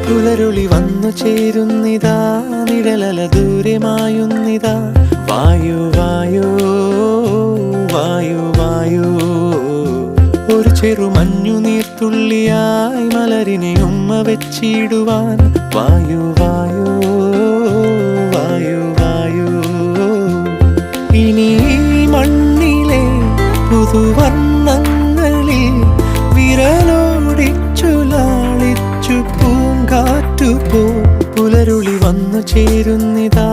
പുലരുളി വന്നു ചേരുന്നിതാ, നിഴലല ദൂരെ മായുന്നിതാ. വായു വായു വായു വായു, ഒരു ചെറു മഞ്ഞു നീർത്തുള്ളിയായി മലരിനെ ഉമ്മ വെച്ചിടുവാൻ. വായു വായു വായു വായു, ഇനി മണ്ണിലെ പുതുവർണ്ണങ്ങളിൽ വിരലോടിച്ചു ലാളിച്ചു പൂങ്കാറ്റുപോ. പുലരുളി വന്നു ചേരുന്നിതാ,